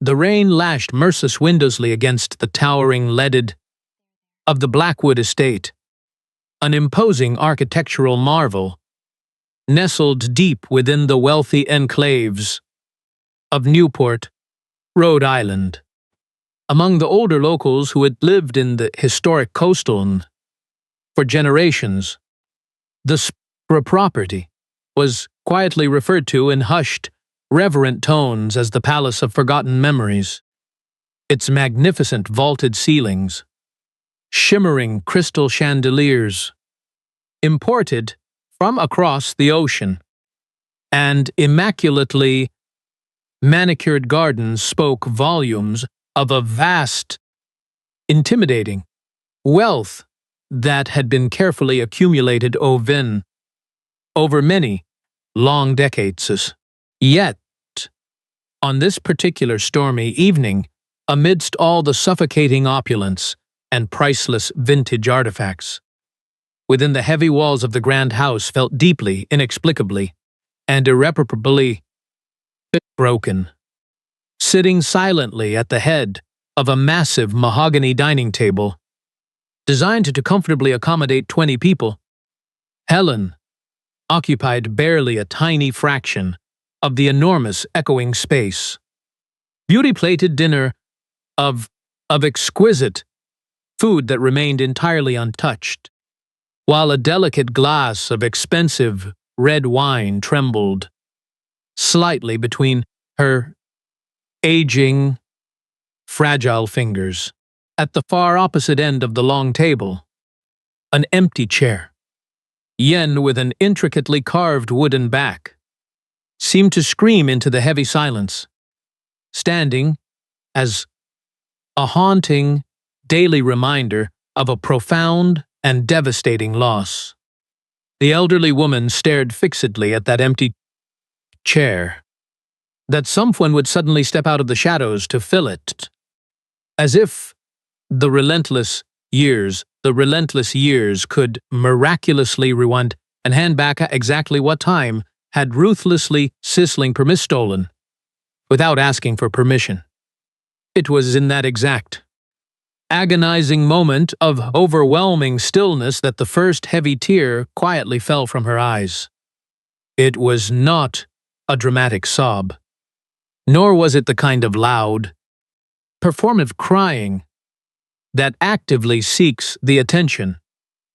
The rain lashed mercilessly against the towering leaded of the Blackwood estate, an imposing architectural marvel, nestled deep within the wealthy enclaves of Newport, Rhode Island. Among the older locals who had lived in the historic coastline for generations, the Spra property was quietly referred to in hushed, reverent tones as the Palace of Forgotten Memories. Its magnificent vaulted ceilings, shimmering crystal chandeliers, imported from across the ocean, and immaculately manicured gardens spoke volumes of a vast, intimidating wealth that had been carefully accumulated over many long decades. Yet, on this particular stormy evening, amidst all the suffocating opulence and priceless vintage artifacts, within the heavy walls of the grand house felt deeply, inexplicably, and irreparably broken. Sitting silently at the head of a massive mahogany dining table, designed to comfortably accommodate 20 people, Helen occupied barely a tiny fraction of the enormous echoing space. Beauty-plated dinner of exquisite food that remained entirely untouched, while a delicate glass of expensive red wine trembled slightly between her aging, fragile fingers. At the far opposite end of the long table, an empty chair, yen with an intricately carved wooden back, seemed to scream into the heavy silence, standing as a haunting, daily reminder of a profound and devastating loss. The elderly woman stared fixedly at that empty chair, that someone would suddenly step out of the shadows to fill it, as if the relentless years could miraculously rewind and hand back exactly what time had ruthlessly sizzling stolen, without asking for permission. It was in that exact, agonizing moment of overwhelming stillness that the first heavy tear quietly fell from her eyes. It was not a dramatic sob, nor was it the kind of loud, performative crying that actively seeks the attention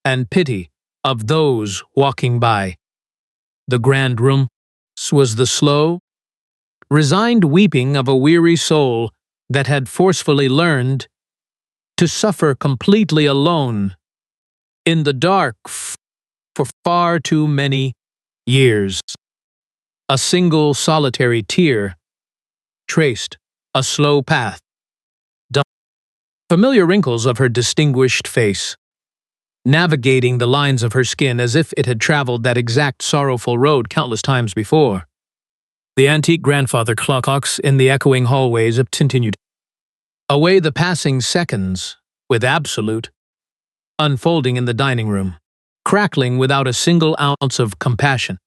and pity of those walking by. The grand room was the slow, resigned weeping of a weary soul that had forcefully learned to suffer completely alone in the dark for far too many years. A single solitary tear traced a slow path down the familiar wrinkles of her distinguished face, navigating the lines of her skin as if it had traveled that exact sorrowful road countless times before. The antique grandfather clocks in the echoing hallways continued away the passing seconds, with absolute unfolding in the dining room, crackling without a single ounce of compassion,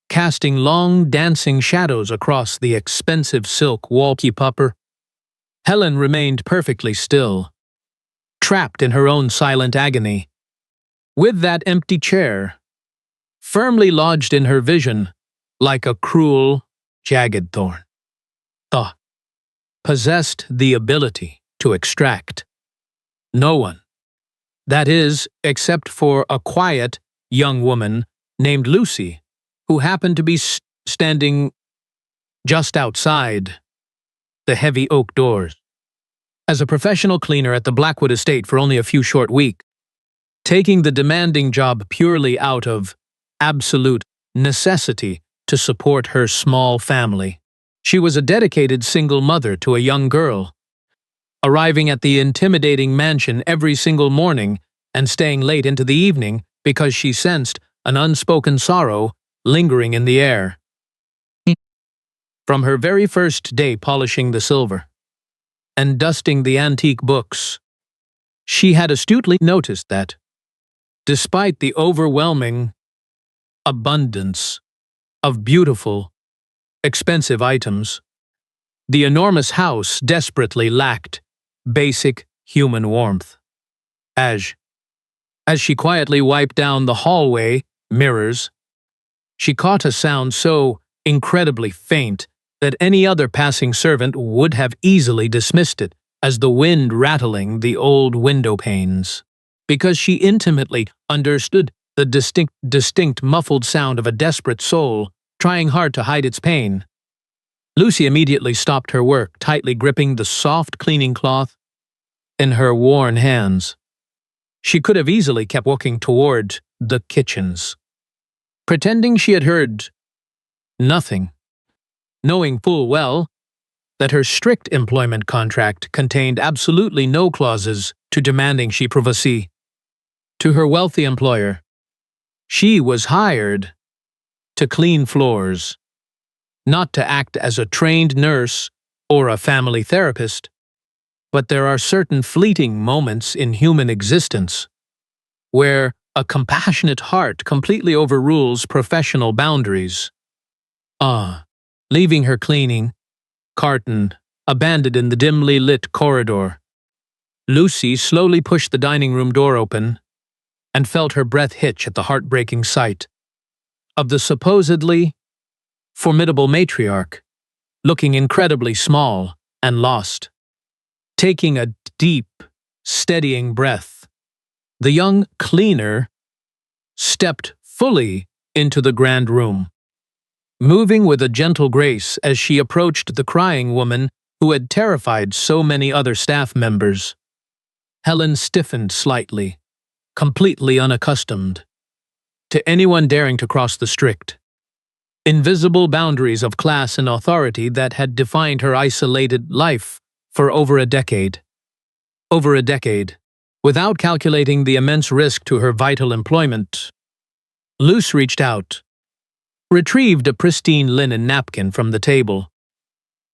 casting long dancing shadows across the expensive silk wallpaper. Helen remained perfectly still, trapped in her own silent agony, with that empty chair firmly lodged in her vision like a cruel, jagged thorn. Thought possessed the ability to extract no one, that is, except for a quiet young woman named Lucy, who happened to be standing just outside the heavy oak doors. As a professional cleaner at the Blackwood estate for only a few short weeks, taking the demanding job purely out of absolute necessity to support her small family, she was a dedicated single mother to a young girl, arriving at the intimidating mansion every single morning and staying late into the evening because she sensed an unspoken sorrow lingering in the air. From her very first day polishing the silver and dusting the antique books, she had astutely noticed that, despite the overwhelming abundance of beautiful, expensive items, The enormous house desperately lacked basic human warmth. As she quietly wiped down the hallway mirrors, she caught a sound so incredibly faint that any other passing servant would have easily dismissed it as the wind rattling the old window panes. Because she intimately understood the distinct muffled sound of a desperate soul trying hard to hide its pain, Lucy immediately stopped her work, tightly gripping the soft cleaning cloth in her worn hands. She could have easily kept walking toward the kitchens, pretending she had heard nothing, knowing full well that her strict employment contract contained absolutely no clauses to demanding she privacy. To her wealthy employer, she was hired to clean floors, not to act as a trained nurse or a family therapist. But there are certain fleeting moments in human existence where a compassionate heart completely overrules professional boundaries. Leaving her cleaning carton abandoned in the dimly lit corridor, Lucy slowly pushed the dining room door open and felt her breath hitch at the heartbreaking sight of the supposedly formidable matriarch, looking incredibly small and lost. Taking a deep, steadying breath, the young cleaner stepped fully into the grand room, moving with a gentle grace as she approached the crying woman who had terrified so many other staff members. Helen stiffened slightly, completely unaccustomed to anyone daring to cross the strict, invisible boundaries of class and authority that had defined her isolated life for over a decade. Without calculating the immense risk to her vital employment, Luce reached out, retrieved a pristine linen napkin from the table,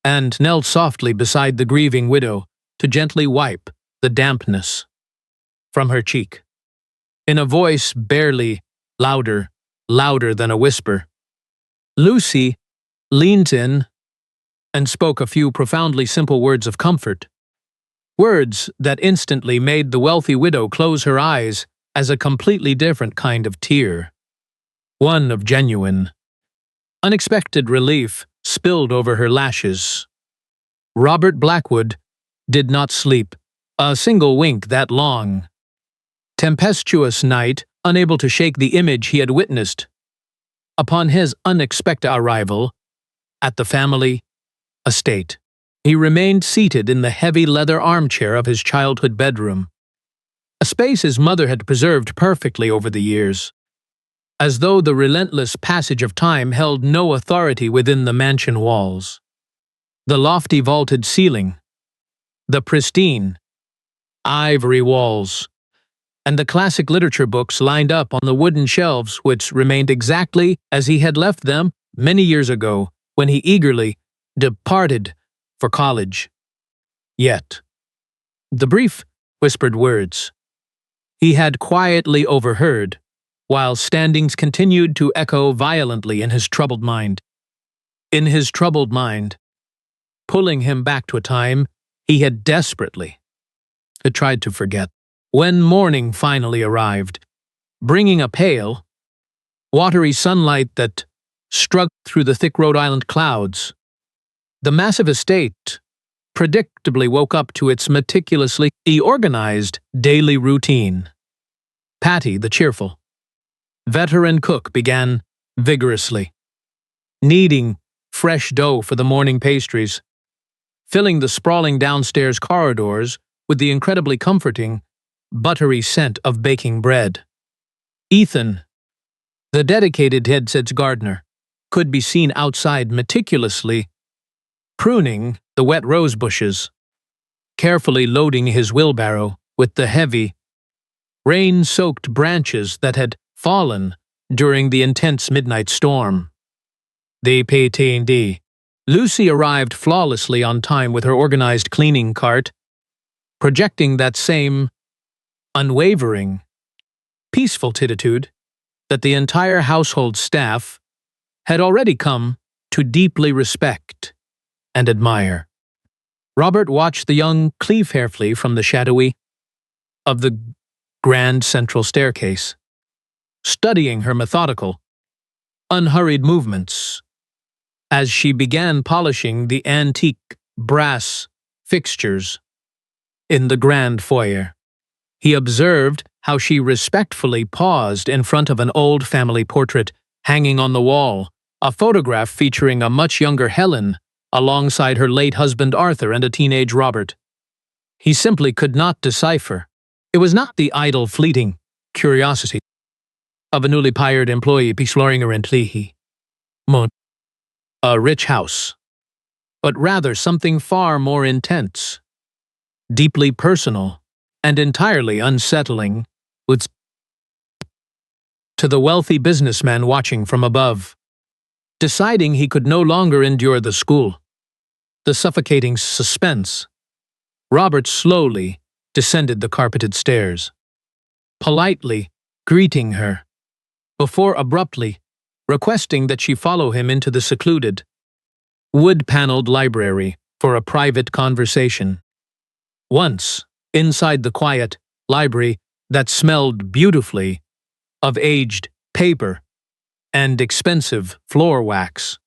and knelt softly beside the grieving widow to gently wipe the dampness from her cheek. In a voice barely louder than a whisper, Lucy leaned in and spoke a few profoundly simple words of comfort. Words that instantly made the wealthy widow close her eyes as a completely different kind of tear. One of genuine, unexpected relief spilled over her lashes. Robert Blackwood did not sleep a single wink that long, tempestuous night, unable to shake the image he had witnessed upon his unexpected arrival at the family estate. He remained seated in the heavy leather armchair of his childhood bedroom, a space his mother had preserved perfectly over the years, as though the relentless passage of time held no authority within the mansion walls. The lofty vaulted ceiling, the pristine ivory walls, and the classic literature books lined up on the wooden shelves which remained exactly as he had left them many years ago when he eagerly departed for college. Yet, the brief, whispered words he had quietly overheard, while standings continued to echo violently in his troubled mind. Pulling him back to a time he had desperately tried to forget. When morning finally arrived, bringing a pale, watery sunlight that struck through the thick Rhode Island clouds, the massive estate predictably woke up to its meticulously organized daily routine. Patty, the cheerful, veteran cook, began vigorously, kneading fresh dough for the morning pastries, filling the sprawling downstairs corridors with the incredibly comforting, buttery scent of baking bread. Ethan, the dedicated headset's gardener, could be seen outside meticulously pruning the wet rose bushes, carefully loading his wheelbarrow with the heavy, rain-soaked branches that had fallen during the intense midnight storm. The PT&D. Lucy arrived flawlessly on time with her organized cleaning cart, projecting that same unwavering, peaceful attitude that the entire household staff had already come to deeply respect and admire. Robert watched the young cleave carefully from the shadowy of the grand central staircase, studying her methodical, unhurried movements as she began polishing the antique brass fixtures in the grand foyer. He observed how she respectfully paused in front of an old family portrait hanging on the wall, a photograph featuring a much younger Helen alongside her late husband Arthur and a teenage Robert. He simply could not decipher. It was not the idle, fleeting curiosity of a newly hired employee exploring a rich house, but rather something far more intense, deeply personal, and entirely unsettling to the wealthy businessman watching from above. Deciding he could no longer endure the suffocating suspense, Robert slowly descended the carpeted stairs, politely greeting her, before abruptly requesting that she follow him into the secluded, wood-paneled library for a private conversation. Once, inside the quiet library that smelled beautifully of aged paper and expensive floor wax,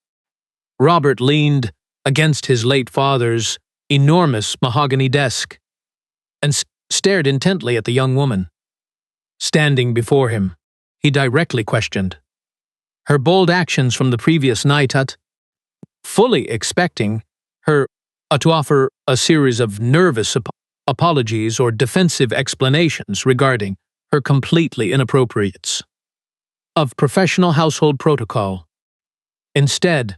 Robert leaned against his late father's enormous mahogany desk and stared intently at the young woman standing before him. He directly questioned her bold actions from the previous night, fully expecting her to offer a series of nervous apologies or defensive explanations regarding her completely inappropriates of professional household protocol. Instead,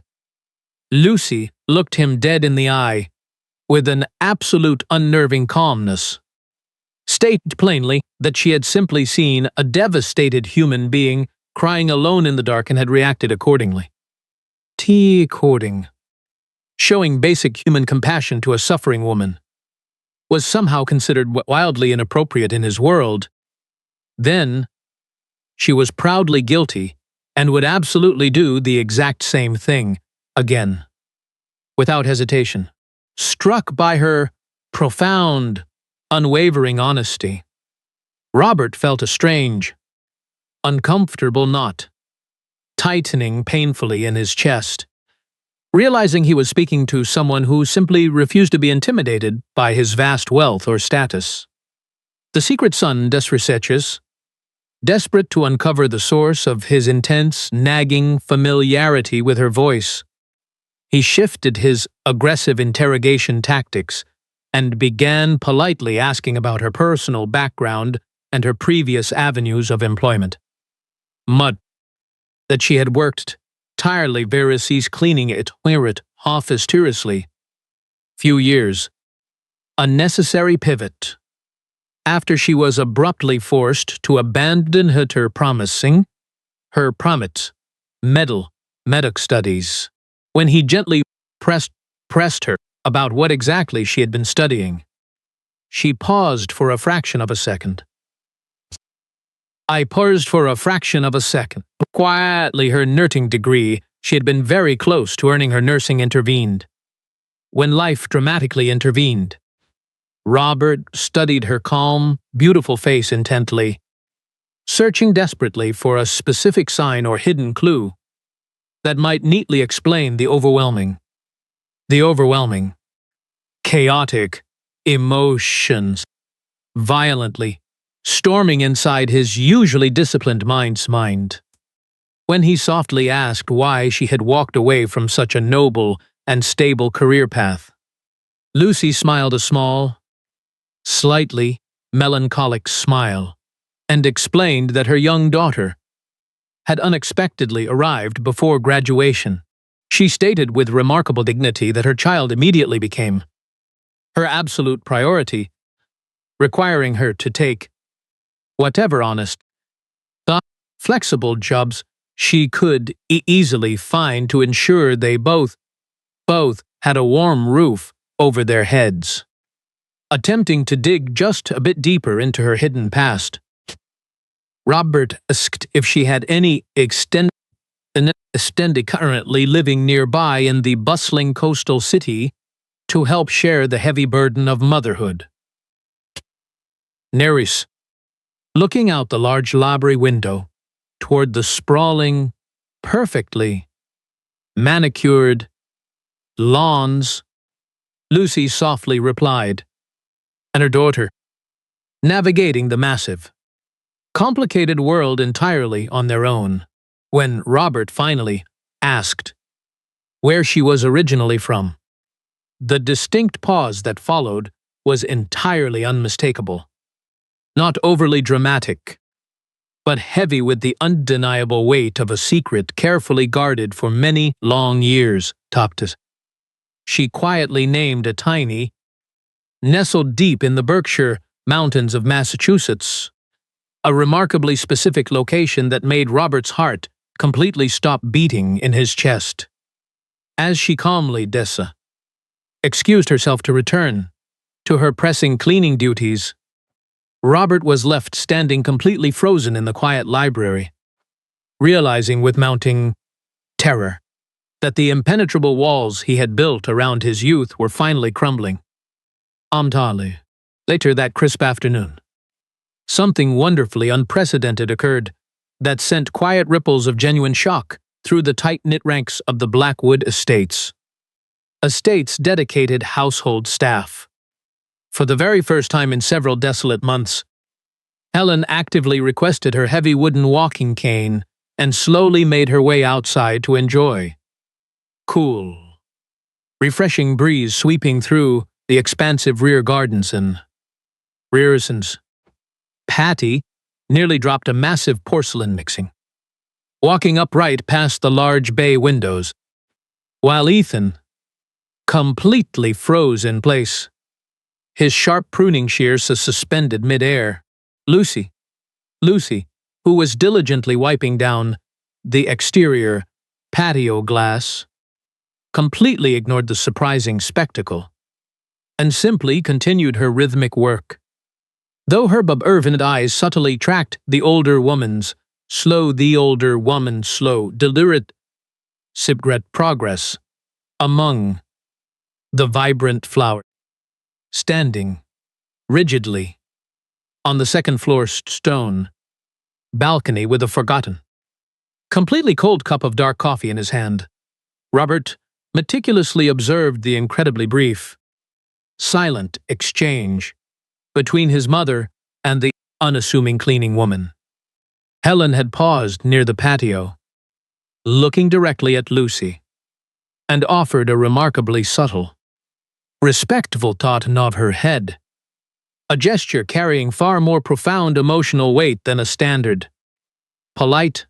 Lucy looked him dead in the eye with an absolute unnerving calmness, stated plainly that she had simply seen a devastated human being crying alone in the dark and had reacted accordingly. Showing basic human compassion to a suffering woman was somehow considered wildly inappropriate in his world. Then, she was proudly guilty and would absolutely do the exact same thing again, without hesitation. Struck by her profound, unwavering honesty, Robert felt a strange, uncomfortable knot tightening painfully in his chest, realizing he was speaking to someone who simply refused to be intimidated by his vast wealth or status. The secret son des researches, desperate to uncover the source of his intense, nagging familiarity with her voice, he shifted his aggressive interrogation tactics and began politely asking about her personal background and her previous avenues of employment. That she had worked tirelessly various cleaning it office tirelessly. Few years. A necessary pivot. After she was abruptly forced to abandon her medical studies, when he gently pressed her about what exactly she had been studying. She paused for a fraction of a second. Quietly, her nursing degree, she had been very close to earning her nursing intervened. When life dramatically intervened, Robert studied her calm, beautiful face intently, searching desperately for a specific sign or hidden clue that might neatly explain the overwhelming, chaotic emotions violently storming inside his usually disciplined mind's mind. When he softly asked why she had walked away from such a noble and stable career path, Lucy smiled a small, slightly melancholic smile and explained that her young daughter had unexpectedly arrived before graduation. She stated with remarkable dignity that her child immediately became her absolute priority, requiring her to take whatever honest, flexible jobs she could easily find to ensure they both had a warm roof over their heads. Attempting to dig just a bit deeper into her hidden past, Robert asked if she had any extended an extended currently living nearby in the bustling coastal city to help share the heavy burden of motherhood. Neris, looking out the large library window toward the sprawling, perfectly manicured lawns, Lucy softly replied, and her daughter, navigating the massive, complicated world entirely on their own. When Robert finally asked where she was originally from, the distinct pause that followed was entirely unmistakable. Not overly dramatic, but heavy with the undeniable weight of a secret carefully guarded for many long years. She quietly named a tiny, nestled deep in the Berkshire Mountains of Massachusetts, a remarkably specific location that made Robert's heart completely stop beating in his chest. As she calmly excused herself to return to her pressing cleaning duties, Robert was left standing completely frozen in the quiet library, realizing with mounting terror that the impenetrable walls he had built around his youth were finally crumbling. Later that crisp afternoon, something wonderfully unprecedented occurred that sent quiet ripples of genuine shock through the tight-knit ranks of the Blackwood Estate's dedicated household staff. For the very first time in several desolate months, Helen actively requested her heavy wooden walking cane and slowly made her way outside to enjoy cool, refreshing breeze sweeping through the expansive rear gardens and Rearson's. Patty nearly dropped a massive porcelain mixing, walking upright past the large bay windows, while Ethan completely froze in place, his sharp pruning shears suspended mid-air. Lucy, who was diligently wiping down the exterior patio glass, completely ignored the surprising spectacle and simply continued her rhythmic work. Though her observant eyes subtly tracked the older woman's slow, deliberate progress among the vibrant flowers, standing rigidly on the second-floor stone balcony with a forgotten, completely cold cup of dark coffee in his hand, Robert meticulously observed the incredibly brief, silent exchange between his mother and the unassuming cleaning woman. Helen had paused near the patio, looking directly at Lucy, and offered a remarkably subtle, respectful nod of her head, a gesture carrying far more profound emotional weight than a standard, polite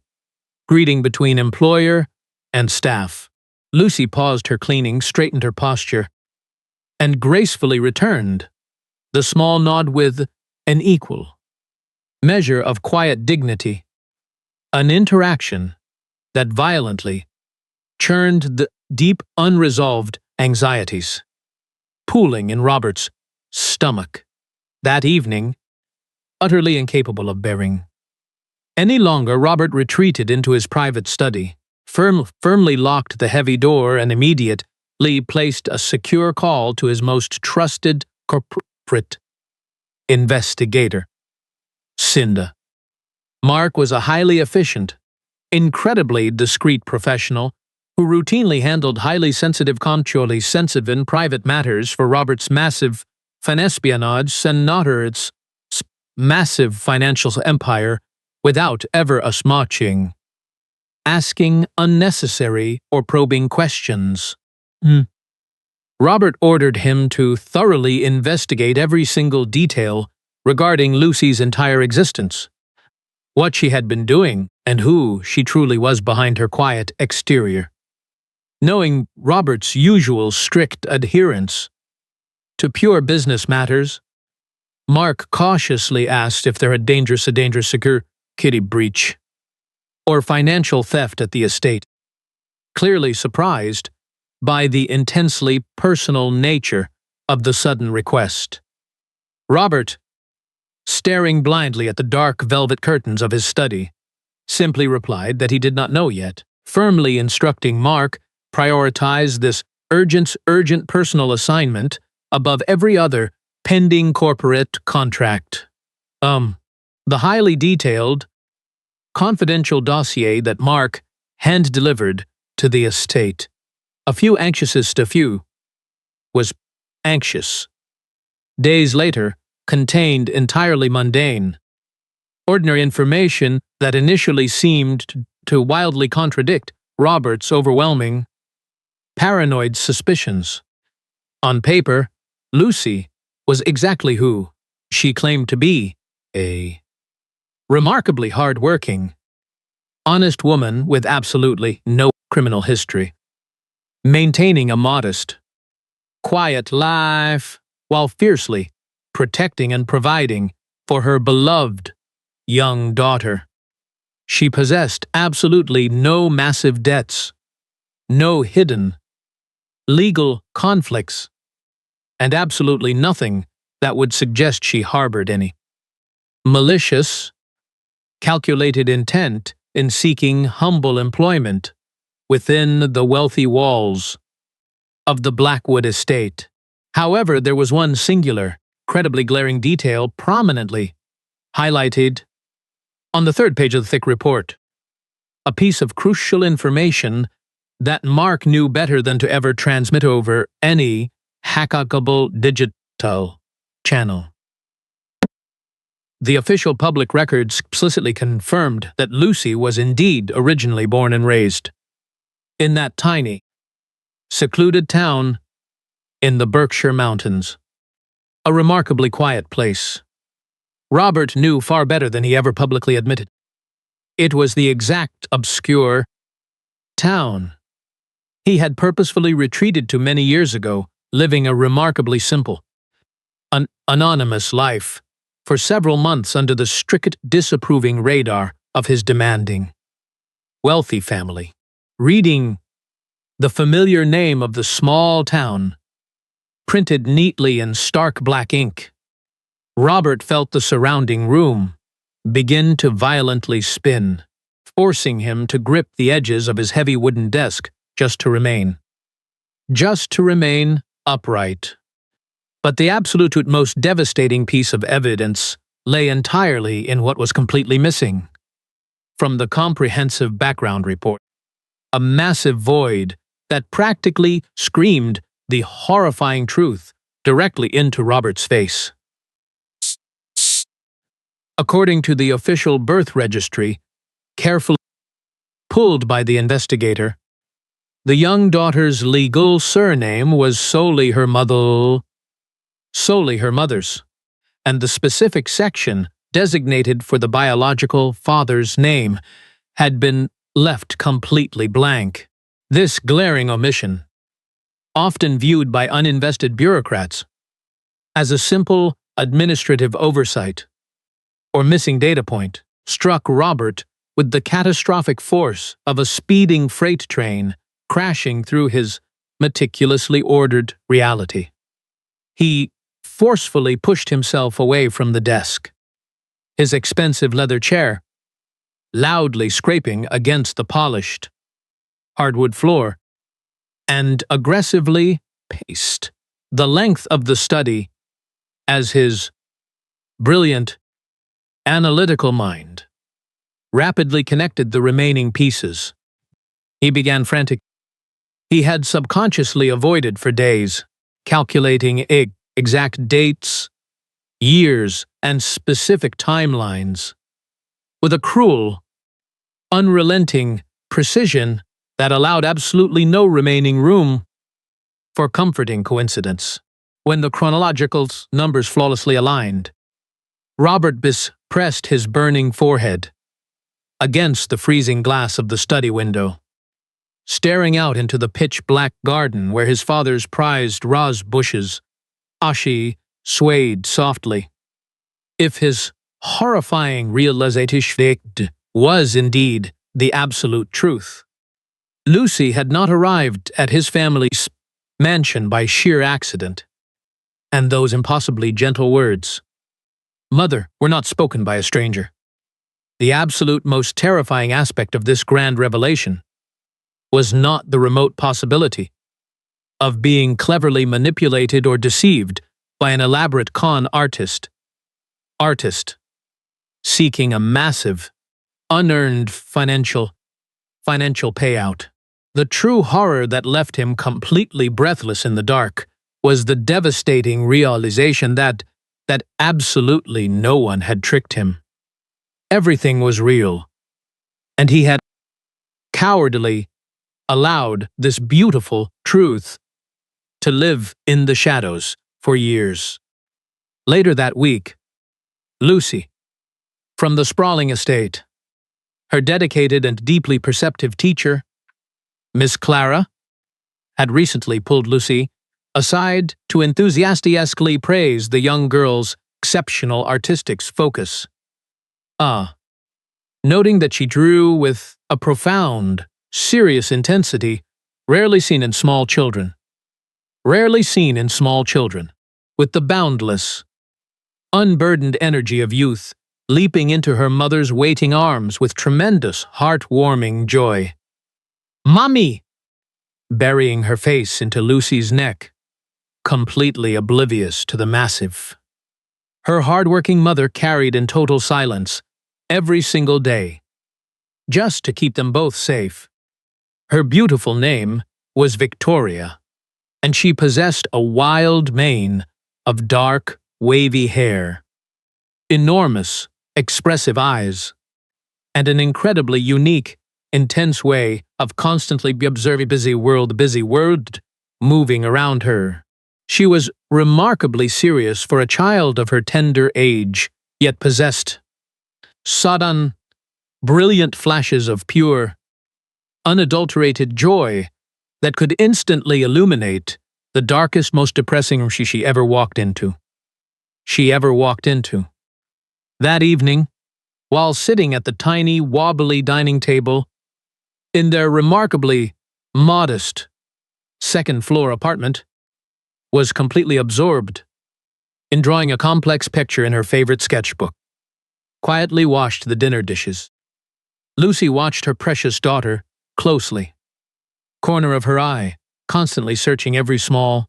greeting between employer and staff. Lucy paused her cleaning, straightened her posture, and gracefully returned the small nod with an equal measure of quiet dignity, an interaction that violently churned the deep, unresolved anxieties pooling in Robert's stomach. That evening, utterly incapable of bearing any longer, Robert retreated into his private study, firmly locked the heavy door, and immediately placed a secure call to his most trusted corporate investigator, Cinda. Mark was a highly efficient, incredibly discreet professional who routinely handled highly sensitive private matters for Robert's massive espionage and Notter's massive financial empire without ever asking unnecessary or probing questions. Robert ordered him to thoroughly investigate every single detail regarding Lucy's entire existence, what she had been doing, and who she truly was behind her quiet exterior. Knowing Robert's usual strict adherence to pure business matters, Mark cautiously asked if there had dangerous security breach or financial theft at the estate, clearly surprised by the intensely personal nature of the sudden request. Robert, staring blindly at the dark velvet curtains of his study, simply replied that he did not know yet. firmly instructing Mark prioritize this urgent personal assignment above every other pending corporate contract. The highly detailed, confidential dossier that Mark hand-delivered to the estate. A few was anxious. Days later, contained entirely mundane, ordinary information that initially seemed to wildly contradict Robert's overwhelming, paranoid suspicions. On paper, Lucy was exactly who she claimed to be, a remarkably hard-working, honest woman with absolutely no criminal history, maintaining a modest, quiet life while fiercely protecting and providing for her beloved young daughter. She possessed absolutely no massive debts, no hidden legal conflicts, and absolutely nothing that would suggest she harbored any malicious, calculated intent in seeking humble employment within the wealthy walls of the Blackwood estate. However, there was one singular, incredibly glaring detail prominently highlighted on the third page of the thick report. A piece of crucial information that Mark knew better than to ever transmit over any hackable digital channel. The official public records explicitly confirmed that Lucy was indeed originally born and raised in that tiny, secluded town in the Berkshire Mountains. A remarkably quiet place. Robert knew far better than he ever publicly admitted. It was the exact obscure town he had purposefully retreated to many years ago, living a remarkably simple, anonymous life for several months under the strict disapproving radar of his demanding, wealthy family. Reading the familiar name of the small town, printed neatly in stark black ink, Robert felt the surrounding room begin to violently spin, forcing him to grip the edges of his heavy wooden desk just to remain upright. But the absolute most devastating piece of evidence lay entirely in what was completely missing from the comprehensive background report. A massive void that practically screamed the horrifying truth directly into Robert's face. According to the official birth registry, carefully pulled by the investigator, the young daughter's legal surname was solely her mother's, and the specific section designated for the biological father's name had been left completely blank. This glaring omission, often viewed by uninvested bureaucrats as a simple administrative oversight or missing data point, struck Robert with the catastrophic force of a speeding freight train crashing through his meticulously ordered reality. He forcefully pushed himself away from the desk, his expensive leather chair loudly scraping against the polished hardwood floor, and aggressively paced the length of the study as his brilliant, analytical mind rapidly connected the remaining pieces. He began frantic. He had subconsciously avoided for days, calculating exact dates, years, and specific timelines, with a cruel, unrelenting precision that allowed absolutely no remaining room for comforting coincidence. When the chronological numbers flawlessly aligned, Robert pressed his burning forehead against the freezing glass of the study window, staring out into the pitch-black garden where his father's prized rose bushes, ashi, swayed softly. If his horrifying realization was indeed the absolute truth, Lucy had not arrived at his family's mansion by sheer accident, and those impossibly gentle words, "Mother," were not spoken by a stranger. The absolute most terrifying aspect of this grand revelation was not the remote possibility of being cleverly manipulated or deceived by an elaborate con artist seeking a massive, unearned financial payout. The true horror that left him completely breathless in the dark was the devastating realization that absolutely no one had tricked him. Everything was real, and he had cowardly allowed this beautiful truth to live in the shadows for years. Later that week, Lucy, from the sprawling estate, her dedicated and deeply perceptive teacher, Miss Clara, had recently pulled Lucy aside to enthusiastically praise the young girl's exceptional artistic focus. Noting that she drew with a profound, serious intensity rarely seen in small children, with the boundless, unburdened energy of youth leaping into her mother's waiting arms with tremendous, heartwarming joy. "Mommy!" burying her face into Lucy's neck, completely oblivious to the massive. Her hard-working mother carried in total silence every single day, just to keep them both safe. Her beautiful name was Victoria, and she possessed a wild mane of dark, wavy hair, enormous, expressive eyes, and an incredibly unique, intense way of constantly observing busy world moving around her. She was remarkably serious for a child of her tender age, yet possessed sudden, brilliant flashes of pure, unadulterated joy that could instantly illuminate the darkest, most depressing room she ever walked into. That evening, while sitting at the tiny, wobbly dining table in their remarkably modest second-floor apartment, was completely absorbed in drawing a complex picture in her favorite sketchbook. Quietly washed the dinner dishes. Lucy watched her precious daughter closely, corner of her eye, constantly searching every small,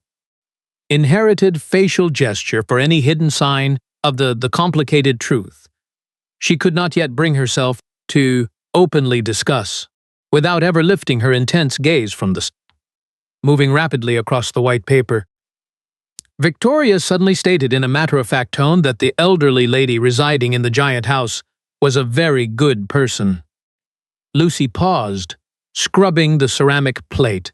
inherited facial gesture for any hidden sign of the complicated truth she could not yet bring herself to openly discuss, without ever lifting her intense gaze from the moving rapidly across the white paper. Victoria suddenly stated in a matter-of-fact tone that the elderly lady residing in the giant house was a very good person. Lucy paused, scrubbing the ceramic plate,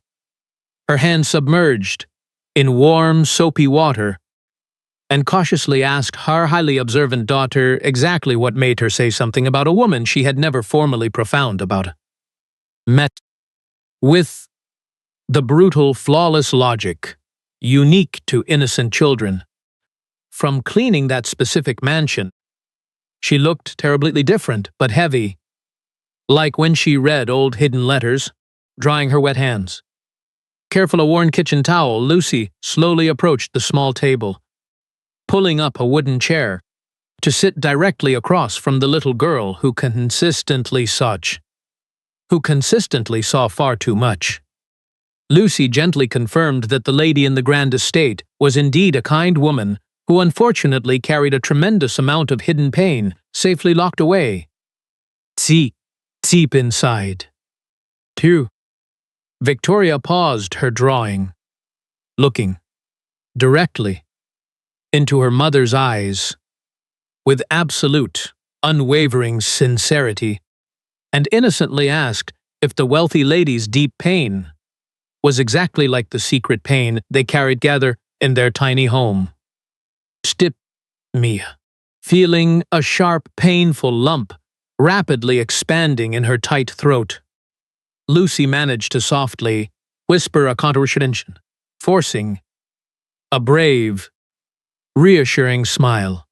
her hand submerged in warm, soapy water, and cautiously asked her highly observant daughter exactly what made her say something about a woman she had never formally profound about. Met with the brutal, flawless logic unique to innocent children. From cleaning that specific mansion, she looked terribly different but heavy, like when she read old hidden letters, drying her wet hands. Careful a worn kitchen towel, Lucy slowly approached the small table, pulling up a wooden chair to sit directly across from the little girl who consistently saw far too much. Lucy gently confirmed that the lady in the grand estate was indeed a kind woman who unfortunately carried a tremendous amount of hidden pain safely locked away deep inside. 2. Victoria paused her drawing, looking directly into her mother's eyes with absolute, unwavering sincerity, and innocently asked if the wealthy lady's deep pain was exactly like the secret pain they carried together in their tiny home. Mia, feeling a sharp, painful lump rapidly expanding in her tight throat. Lucy managed to softly whisper a contradiction, forcing a brave, reassuring smile,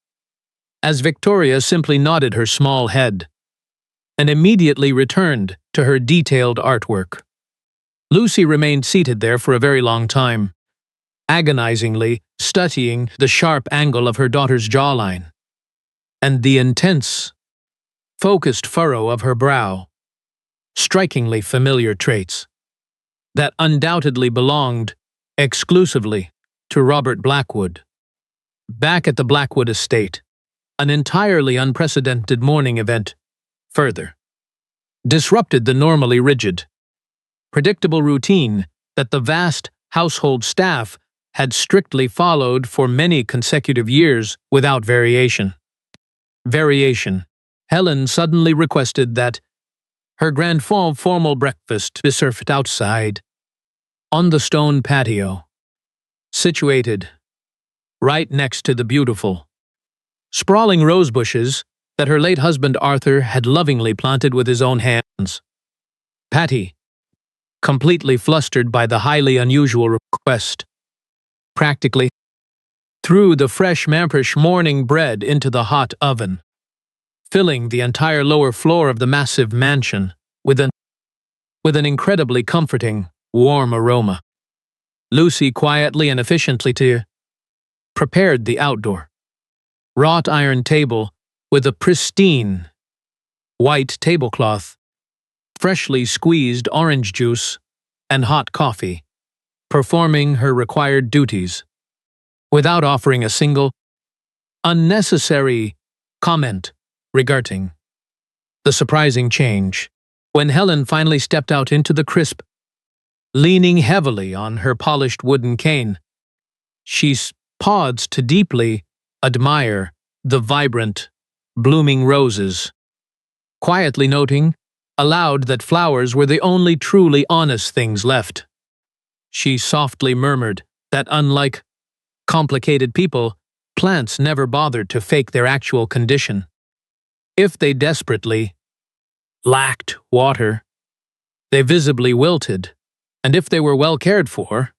as Victoria simply nodded her small head and immediately returned to her detailed artwork. Lucy remained seated there for a very long time, agonizingly studying the sharp angle of her daughter's jawline and the intense, focused furrow of her brow, strikingly familiar traits that undoubtedly belonged exclusively to Robert Blackwood. Back at the Blackwood estate, an entirely unprecedented morning event further disrupted the normally rigid, predictable routine that the vast household staff had strictly followed for many consecutive years without variation. Helen suddenly requested that her formal breakfast be served outside, on the stone patio, situated right next to the beautiful, sprawling rose bushes that her late husband Arthur had lovingly planted with his own hands. Patty, completely flustered by the highly unusual request, practically threw the fresh morning bread into the hot oven, filling the entire lower floor of the massive mansion with an incredibly comforting, warm aroma. Lucy quietly and efficiently prepared the outdoor, wrought iron table with a pristine, white tablecloth, freshly squeezed orange juice, and hot coffee, performing her required duties, without offering a single unnecessary comment regarding the surprising change. When Helen finally stepped out into the crisp, leaning heavily on her polished wooden cane, she paused to deeply admire the vibrant, blooming roses, quietly noting aloud that flowers were the only truly honest things left. She softly murmured that unlike complicated people, plants never bothered to fake their actual condition. If they desperately lacked water, they visibly wilted, and if they were well cared for,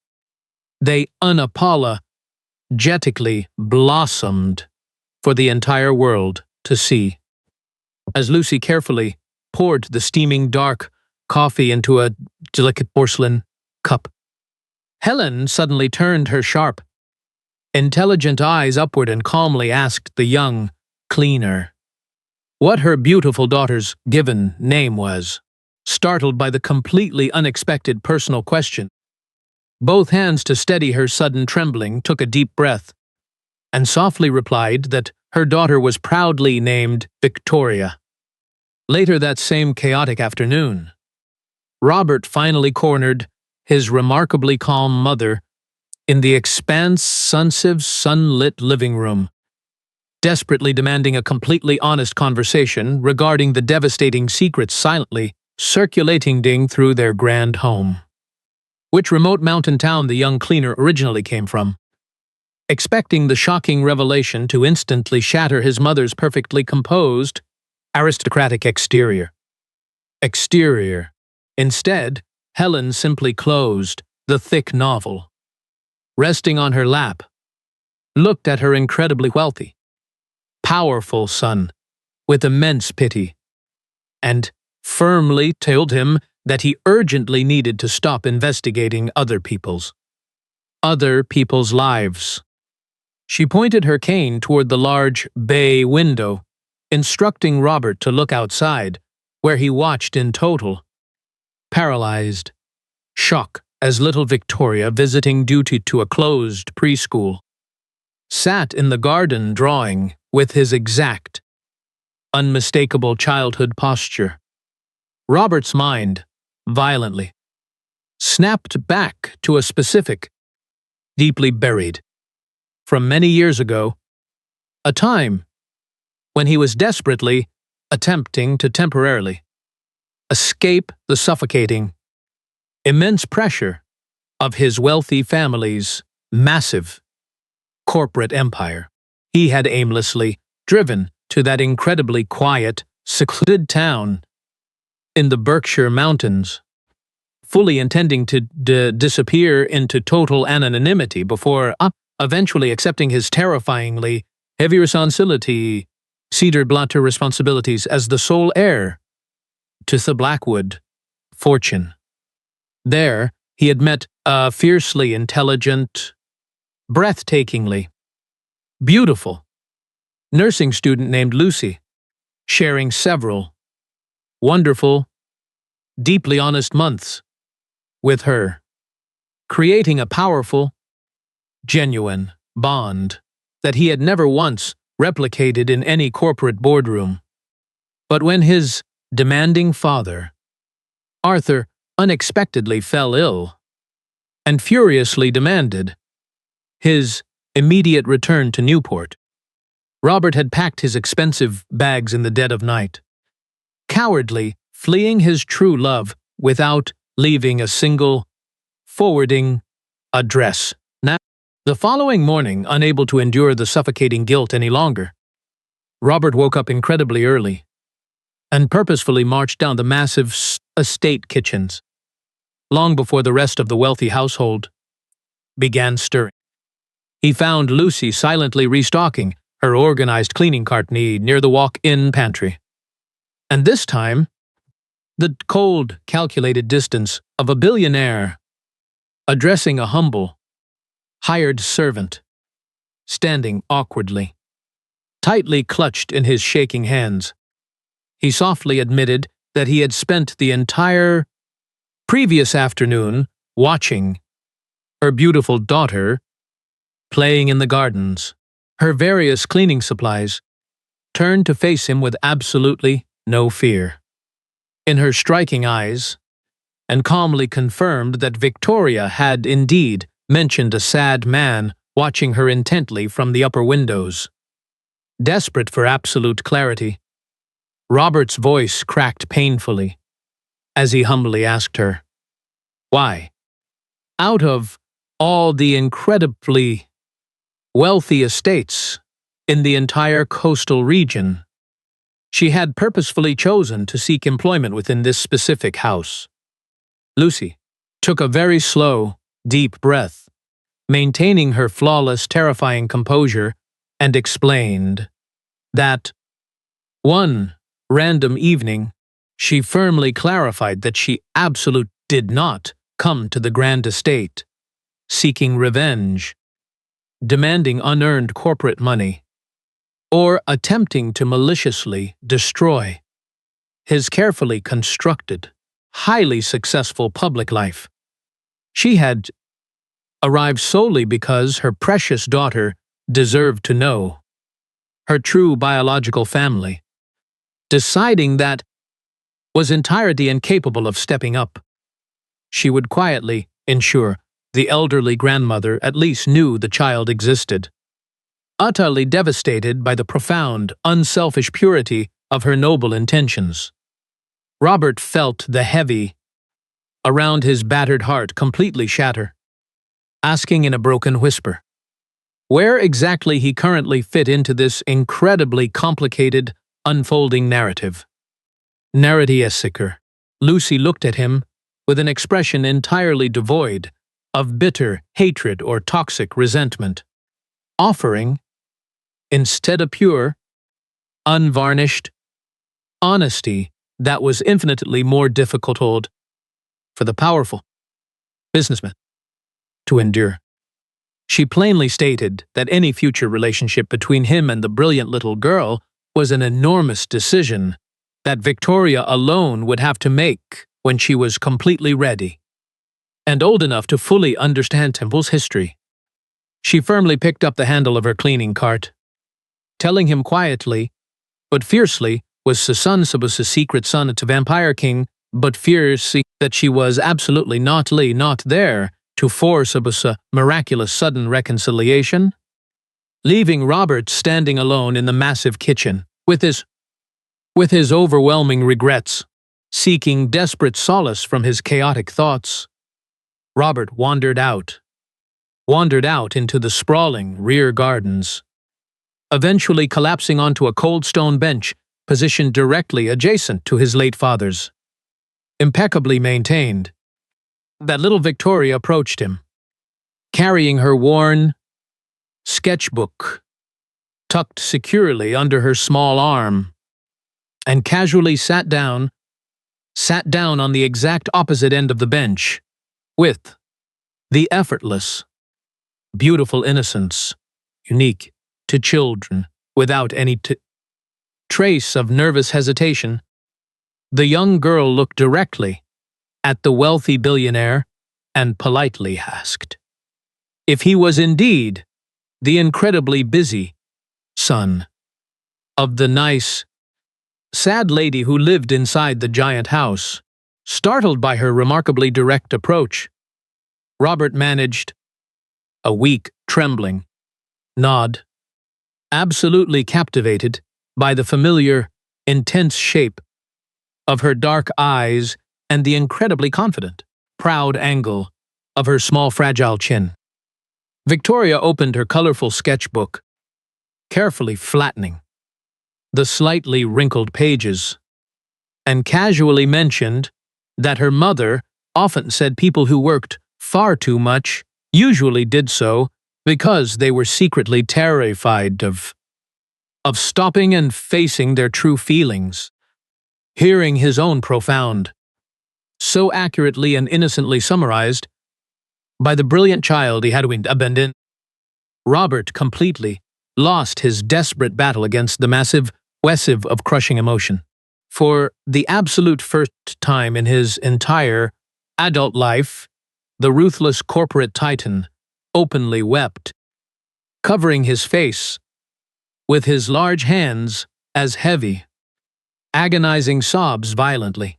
they unapologetically blossomed for the entire world to see. As Lucy carefully poured the steaming dark coffee into a delicate porcelain cup, Helen suddenly turned her sharp, intelligent eyes upward and calmly asked the young cleaner what her beautiful daughter's given name was. Startled by the completely unexpected personal question, both hands to steady her sudden trembling, took a deep breath, and softly replied that her daughter was proudly named Victoria. Later that same chaotic afternoon, Robert finally cornered his remarkably calm mother in the expansive, sunlit living room, desperately demanding a completely honest conversation regarding the devastating secrets silently circulating through their grand home. Which remote mountain town the young cleaner originally came from. Expecting the shocking revelation to instantly shatter his mother's perfectly composed, aristocratic exterior. Instead, Helen simply closed the thick novel, resting on her lap, looked at her incredibly wealthy, powerful son with immense pity, and firmly told him that he urgently needed to stop investigating other people's lives. She pointed her cane toward the large bay window, instructing Robert to look outside, where he watched in total, paralyzed shock as little Victoria, visiting duty to a closed preschool, sat in the garden drawing with his exact, unmistakable childhood posture. Robert's mind, violently, snapped back to a specific, deeply buried, from many years ago, a time when he was desperately attempting to temporarily escape the suffocating, immense pressure of his wealthy family's massive corporate empire. He had aimlessly driven to that incredibly quiet, secluded town in the Berkshire Mountains, fully intending to disappear into total anonymity before eventually accepting his terrifyingly heavy responsibilities as the sole heir to the Blackwood fortune. There, he had met a fiercely intelligent, breathtakingly beautiful nursing student named Lucy, sharing several wonderful, deeply honest months with her, creating a powerful, genuine bond that he had never once replicated in any corporate boardroom. But when his demanding father, Arthur, unexpectedly fell ill and furiously demanded his immediate return to Newport, Robert had packed his expensive bags in the dead of night, cowardly fleeing his true love without leaving a single forwarding address. Now, the following morning, unable to endure the suffocating guilt any longer, Robert woke up incredibly early and purposefully marched down the massive estate kitchens, long before the rest of the wealthy household began stirring. He found Lucy silently restocking her organized cleaning cart near the walk-in pantry. And this time, the cold, calculated distance of a billionaire addressing a humble, hired servant, standing awkwardly, tightly clutched in his shaking hands. He softly admitted that he had spent the entire previous afternoon watching her beautiful daughter playing in the gardens. Her various cleaning supplies turned to face him with absolutely no fear in her striking eyes, and calmly confirmed that Victoria had indeed mentioned a sad man watching her intently from the upper windows. Desperate for absolute clarity, Robert's voice cracked painfully as he humbly asked her, why, out of all the incredibly wealthy estates in the entire coastal region, she had purposefully chosen to seek employment within this specific house. Lucy took a very slow, deep breath, maintaining her flawless, terrifying composure, and explained that one random evening, she firmly clarified that she absolutely did not come to the grand estate seeking revenge, demanding unearned corporate money, or attempting to maliciously destroy his carefully constructed, highly successful public life. She had arrived solely because her precious daughter deserved to know her true biological family, deciding that was entirely incapable of stepping up. She would quietly ensure the elderly grandmother at least knew the child existed. Utterly devastated by the profound, unselfish purity of her noble intentions, Robert felt the heavy around his battered heart completely shatter, asking in a broken whisper, where exactly he currently fit into this incredibly complicated, unfolding narrative. Narrative-seeker. Lucy looked at him with an expression entirely devoid of bitter hatred or toxic resentment, offering, instead, a pure, unvarnished honesty that was infinitely more difficult for the powerful businessman to endure. She plainly stated that any future relationship between him and the brilliant little girl was an enormous decision that Victoria alone would have to make when she was completely ready and old enough to fully understand Temple's history. She firmly picked up the handle of her cleaning cart, telling him quietly, but fiercely, was Susan's secret son to Vampire King, but fiercely that she was absolutely not there to force a miraculous sudden reconciliation, leaving Robert standing alone in the massive kitchen, with his overwhelming regrets, seeking desperate solace from his chaotic thoughts. Robert wandered out into the sprawling rear gardens, eventually collapsing onto a cold stone bench positioned directly adjacent to his late father's. Impeccably maintained, that little Victoria approached him, carrying her worn sketchbook tucked securely under her small arm, and casually sat down on the exact opposite end of the bench, with the effortless, beautiful innocence unique to children. Without any trace of nervous hesitation, the young girl looked directly at the wealthy billionaire and politely asked if he was indeed the incredibly busy son of the nice, sad lady who lived inside the giant house. Startled by her remarkably direct approach, Robert managed a weak, trembling nod, absolutely captivated by the familiar, intense shape of her dark eyes and the incredibly confident, proud angle of her small, fragile chin. Victoria opened her colorful sketchbook, carefully flattening the slightly wrinkled pages, and casually mentioned that her mother often said people who worked far too much usually did so because they were secretly terrified of stopping and facing their true feelings. Hearing his own profound, so accurately and innocently summarized by the brilliant child he had abandoned, Robert completely lost his desperate battle against the massive wave of crushing emotion. For the absolute first time in his entire adult life, the ruthless corporate titan openly wept, covering his face with his large hands as heavy, agonizing sobs violently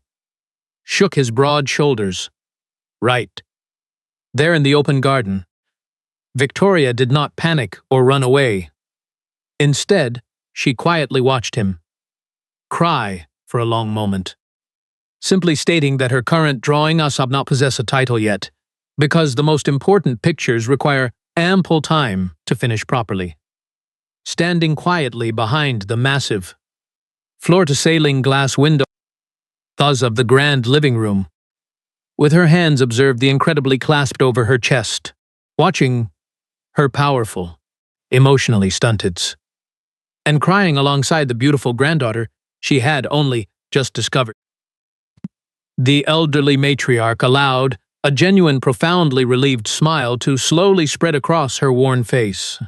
shook his broad shoulders. Right there in the open garden, Victoria did not panic or run away. Instead, she quietly watched him cry for a long moment, simply stating that her current drawing does not possess a title yet, because the most important pictures require ample time to finish properly. Standing quietly behind the massive, floor-to-ceiling glass window of the grand living room, with her hands observed the incredibly clasped over her chest, watching her powerful, emotionally stunted, and crying alongside the beautiful granddaughter she had only just discovered. The elderly matriarch allowed a genuine, profoundly relieved smile to slowly spread across her worn face.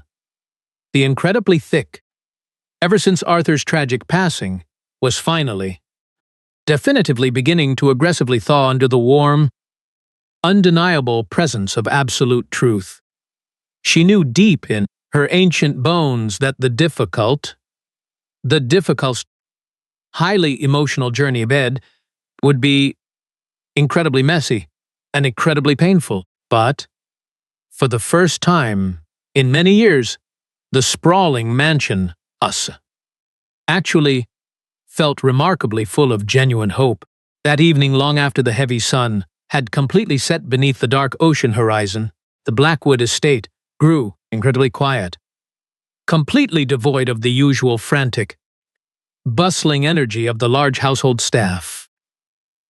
The incredibly thick, ever since Arthur's tragic passing, was finally, definitively beginning to aggressively thaw under the warm, undeniable presence of absolute truth. She knew deep in her ancient bones that the difficult, highly emotional journey ahead would be incredibly messy and incredibly painful. But, for the first time in many years, the sprawling mansion, actually felt remarkably full of genuine hope. That evening, long after the heavy sun had completely set beneath the dark ocean horizon, the Blackwood estate grew incredibly quiet, completely devoid of the usual frantic, bustling energy of the large household staff.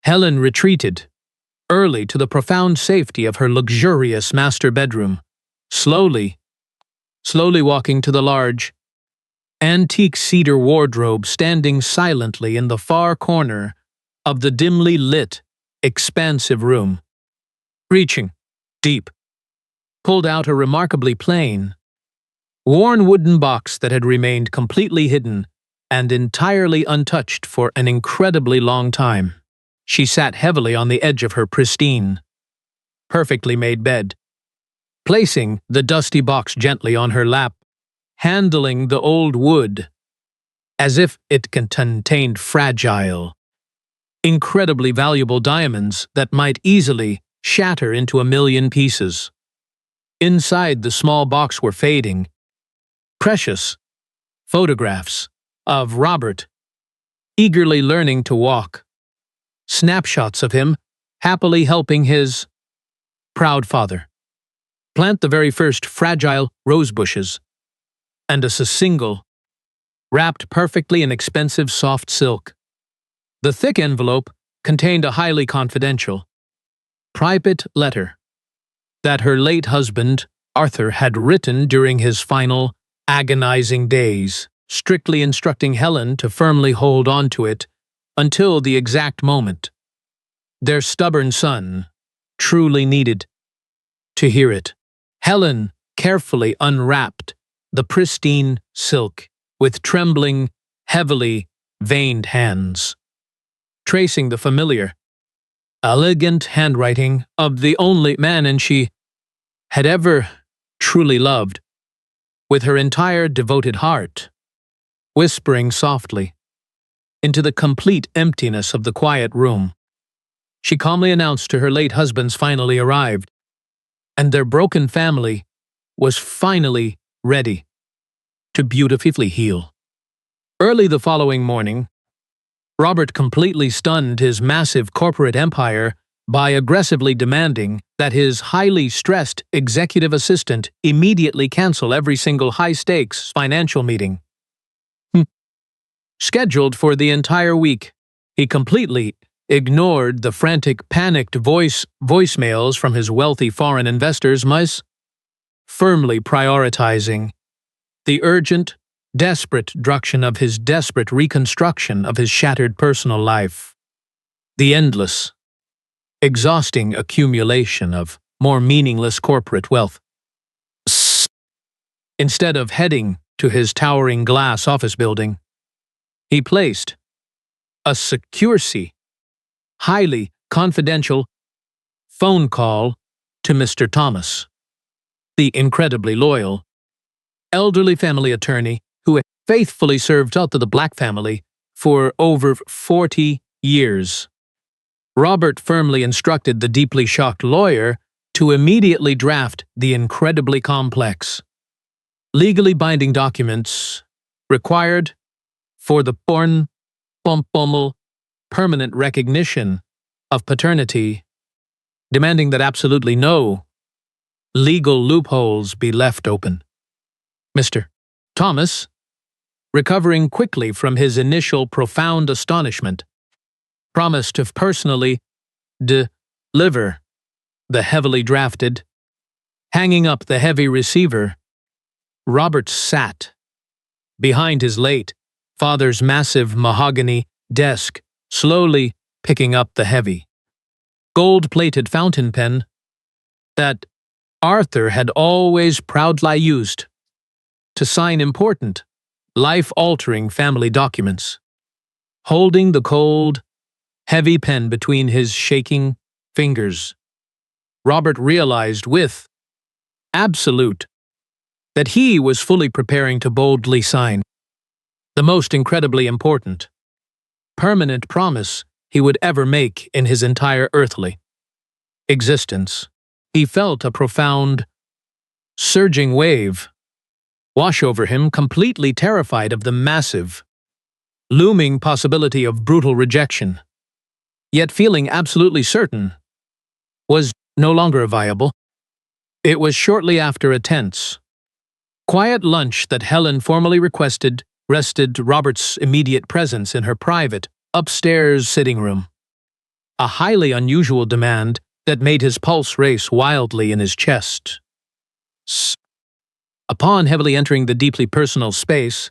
Helen retreated early to the profound safety of her luxurious master bedroom, slowly walking to the large, antique cedar wardrobe standing silently in the far corner of the dimly lit, expansive room. Reaching deep, pulled out a remarkably plain, worn wooden box that had remained completely hidden and entirely untouched for an incredibly long time. She sat heavily on the edge of her pristine, perfectly made bed, placing the dusty box gently on her lap, handling the old wood as if it contained fragile, incredibly valuable diamonds that might easily shatter into a million pieces. Inside the small box were fading, precious photographs of Robert, eagerly learning to walk, snapshots of him happily helping his proud father plant the very first fragile rose bushes, and a single, wrapped perfectly in expensive soft silk. The thick envelope contained a highly confidential, private letter that her late husband, Arthur, had written during his final, agonizing days, strictly instructing Helen to firmly hold on to it until the exact moment their stubborn son truly needed to hear it. Helen carefully unwrapped the pristine silk with trembling, heavily veined hands, tracing the familiar, elegant handwriting of the only man and she had ever truly loved, with her entire devoted heart, whispering softly into the complete emptiness of the quiet room. She calmly announced to her late husband's finally arrived, and their broken family was finally ready to beautifully heal. Early the following morning, Robert completely stunned his massive corporate empire by aggressively demanding that his highly stressed executive assistant immediately cancel every single high-stakes financial meeting scheduled for the entire week. He completely ignored the frantic, panicked voicemails from his wealthy foreign investors, firmly prioritizing the urgent, desperate direction of his desperate reconstruction of his shattered personal life. The endless, exhausting accumulation of more meaningless corporate wealth. Instead of heading to his towering glass office building, he placed a secrecy, highly confidential phone call to Mr. Thomas, the incredibly loyal, elderly family attorney who had faithfully served out to the Black family for over 40 years. Robert firmly instructed the deeply shocked lawyer to immediately draft the incredibly complex, legally binding documents required for the permanent recognition of paternity, demanding that absolutely no legal loopholes be left open. Mr. Thomas, recovering quickly from his initial profound astonishment, promised to personally deliver the heavily drafted. Hanging up the heavy receiver, Robert sat behind his late father's massive mahogany desk, slowly picking up the heavy, gold-plated fountain pen that Arthur had always proudly used to sign important, life-altering family documents. Holding the cold, heavy pen between his shaking fingers, Robert realized with absolute that he was fully preparing to boldly sign the most incredibly important, permanent promise he would ever make in his entire earthly existence. He felt a profound, surging wave wash over him, completely terrified of the massive, looming possibility of brutal rejection, yet feeling absolutely certain was no longer viable. It was shortly after a tense, quiet lunch that Helen formally rested Robert's immediate presence in her private, upstairs sitting room. A highly unusual demand that made his pulse race wildly in his chest. Upon heavily entering the deeply personal space,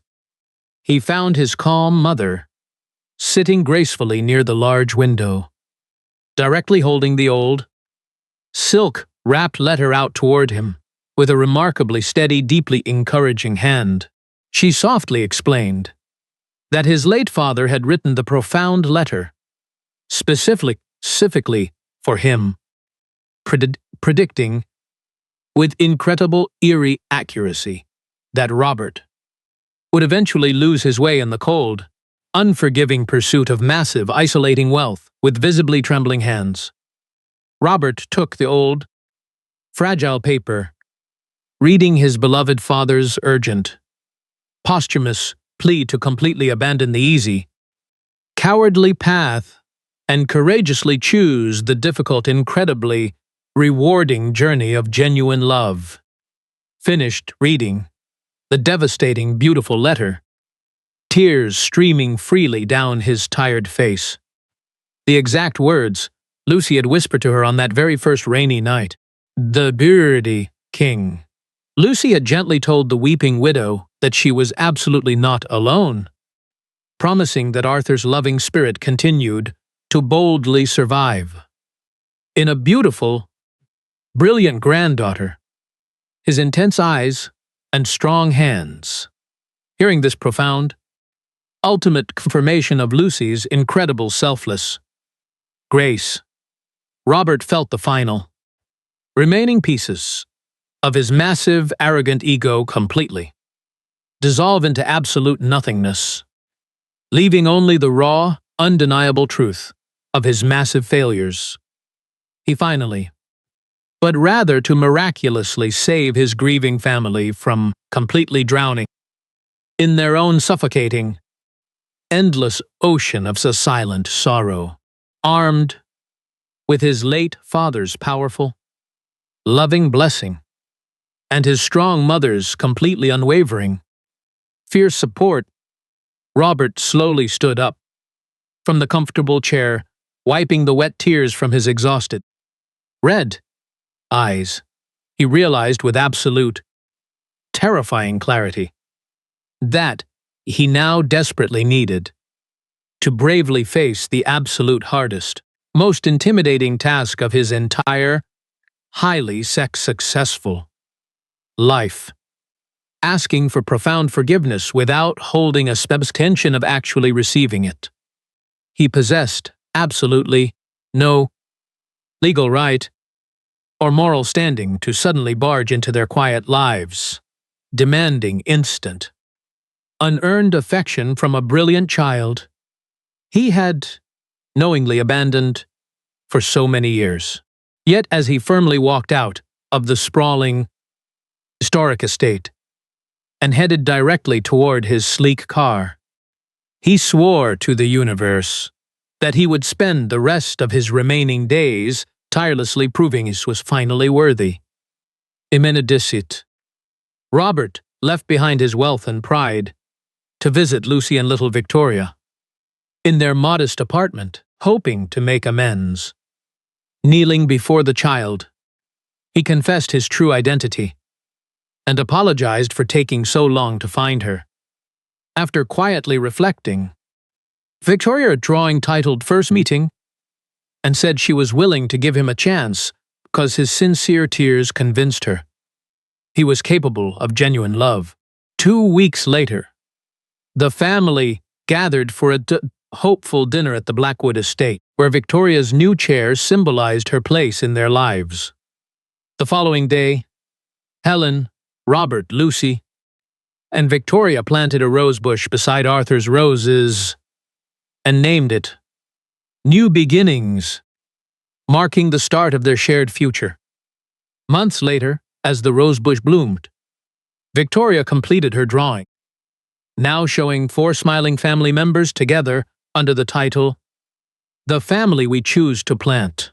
he found his calm mother sitting gracefully near the large window, directly holding the old, silk-wrapped letter out toward him with a remarkably steady, deeply encouraging hand. She softly explained that his late father had written the profound letter specifically for him, predicting with incredible, eerie accuracy that Robert would eventually lose his way in the cold, unforgiving pursuit of massive, isolating wealth. With visibly trembling hands, Robert took the old, fragile paper, reading his beloved father's urgent, posthumous plea to completely abandon the easy, cowardly path and courageously choose the difficult, incredibly rewarding journey of genuine love. Finished reading the devastating, beautiful letter, tears streaming freely down his tired face. The exact words Lucy had whispered to her on that very first rainy night. The beardy king. Lucy had gently told the weeping widow that she was absolutely not alone, promising that Arthur's loving spirit continued to boldly survive. In a beautiful, brilliant granddaughter, his intense eyes and strong hands. Hearing this profound, ultimate confirmation of Lucy's incredible selfless grace, Robert felt the final, remaining pieces of his massive, arrogant ego completely dissolve into absolute nothingness, leaving only the raw, undeniable truth of his massive failures. He finally, but rather to miraculously save his grieving family from completely drowning in their own suffocating, endless ocean of silent sorrow. Armed with his late father's powerful, loving blessing, and his strong mother's completely unwavering, fierce support, Robert slowly stood up from the comfortable chair, wiping the wet tears from his exhausted, red eyes. He realized with absolute, terrifying clarity that he now desperately needed to bravely face the absolute hardest, most intimidating task of his entire, highly successful life, asking for profound forgiveness without holding a intention of actually receiving it. He possessed absolutely no legal right or moral standing to suddenly barge into their quiet lives, demanding instant, unearned affection from a brilliant child he had knowingly abandoned for so many years. Yet as he firmly walked out of the sprawling, historic estate and headed directly toward his sleek car, he swore to the universe that he would spend the rest of his remaining days tirelessly proving he was finally worthy. Immenedicit. Robert left behind his wealth and pride to visit Lucy and little Victoria in their modest apartment, hoping to make amends. Kneeling before the child, he confessed his true identity and apologized for taking so long to find her. After quietly reflecting, Victoria drawing titled First Meeting and said she was willing to give him a chance because his sincere tears convinced her he was capable of genuine love. 2 weeks later, the family gathered for a hopeful dinner at the Blackwood estate, where Victoria's new chairs symbolized her place in their lives. The following day, Helen, Robert, Lucy, and Victoria planted a rose bush beside Arthur's roses and named it New Beginnings, marking the start of their shared future. Months later, as the rose bush bloomed, Victoria completed her drawing, now showing 4 smiling family members together under the title, The Family We Choose to Plant.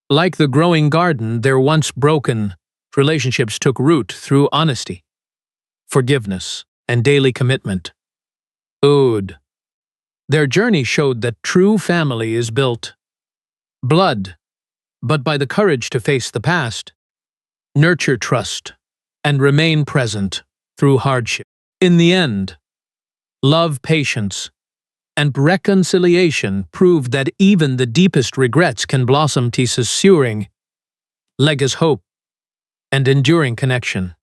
Like the growing garden, their once broken relationships took root through honesty, forgiveness, and daily commitment. Their journey showed that true family is built blood, but by the courage to face the past, nurture trust, and remain present through hardship. In the end, love, patience, and reconciliation proved that even the deepest regrets can blossom to securing legacy, hope, and enduring connection.